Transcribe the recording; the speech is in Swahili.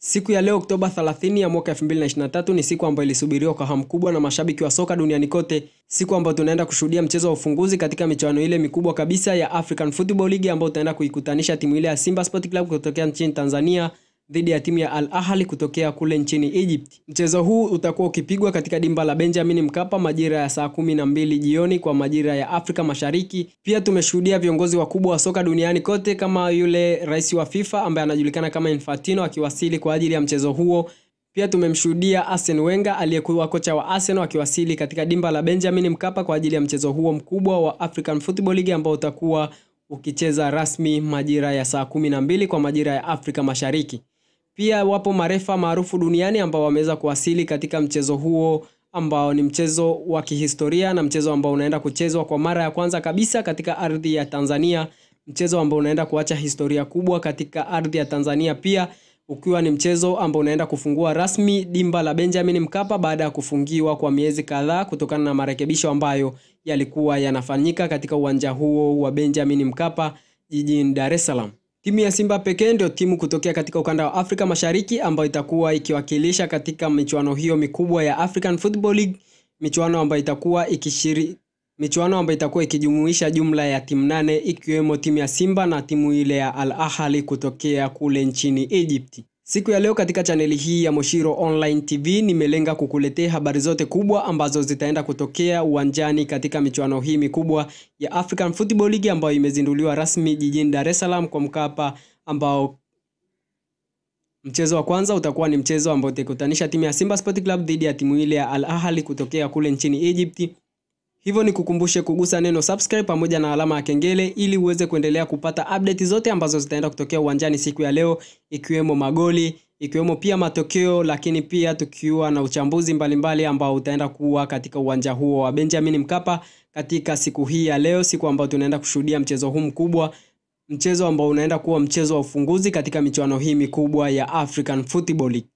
Siku ya leo Oktoba 30 ya mwaka 2023 ni siku ambayo ilisubiriwa kwa hamu kubwa na mashabiki wa soka duniani kote. Siku ambayo tunaenda kushuhudia mchezo wa ufunguzi katika michuano ile mikubwa kabisa ya African Football League ambayo itaenda kuikutanisha timu ile ya Simba Sport Club kutokea nchini Tanzania dhidi ya timu ya Al Ahly kutokea kule nchini Egypt. Mchezo huu utakuwa ukipigwa katika dimba la Benjamin Mkapa majira ya saa 12 jioni kwa majira ya Afrika Mashariki. Pia tumeshuhudia viongozi wakubwa wa soka duniani kote kama yule rais wa FIFA ambaye anajulikana kama Infantino akiwasili kwa ajili ya mchezo huo. Pia tumemshuhudia Arsene Wenger aliyekuwa kocha wa Arsenal akiwasili katika dimba la Benjamin Mkapa kwa ajili ya mchezo huo mkubwa wa African Football League ambao utakuwa ukicheza rasmi majira ya saa 12 kwa majira ya Afrika Mashariki. Pia wapo marefa maarufu duniani ambao wameweza kuwasili katika mchezo huo ambao ni mchezo wa kihistoria na mchezo ambao unaenda kuchezwa kwa mara ya kwanza kabisa katika ardhi ya Tanzania. Mchezo ambao unaenda kuacha historia kubwa katika ardhi ya Tanzania, pia ukiwa ni mchezo ambao unaenda kufungua rasmi dimba la Benjamin Mkapa baada ya kufungiwa kwa miezi kadhaa kutokana na marekebisho ambayo yalikuwa yanafanyika katika uwanja huo wa Benjamin Mkapa jijini Dar es Salaam. Timu ya Simba pekee ndio timu kutokea katika ukanda wa Afrika Mashariki ambayo itakuwa ikiwakilisha katika michuano hiyo mikubwa ya African Football League, michuano ambayo itakuwa ikijumuisha jumla ya timu 8 ikiwemo timu ya Simba na timu ile ya Al Ahly kutokea kule nchini Egypt. Siku ya leo katika chaneli hii ya Moshiro Online TV nimelenga kukuletea habari zote kubwa ambazo zitaenda kutokea uwanjani katika michuano hii mikubwa ya African Football League ambayo imezinduliwa rasmi jijini Dar es Salaam kwa Mkapa, ambao mchezo wa kwanza utakuwa ni mchezo ambao utakutanisha timu ya Simba Sport Club dhidi ya timu ile ya Al Ahly kutokea kule nchini Egypt. Hivyo ni kukumbushe kugusa neno subscribe pamoja na alama ya kengele ili uweze kuendelea kupata update zote ambazo zitaenda kutokea uwanjani siku ya leo, ikiwemo magoli, ikiwemo pia matokeo, lakini pia tukiwa na uchambuzi mbalimbali ambao utaenda kuwa katika uwanja huo wa Benjamin Mkapa katika siku hii ya leo, siku ambayo tunaenda kushuhudia mchezo huu mkubwa, mchezo ambao unaenda kuwa mchezo wa ufunguzi katika michuano hii mikubwa ya African Football League.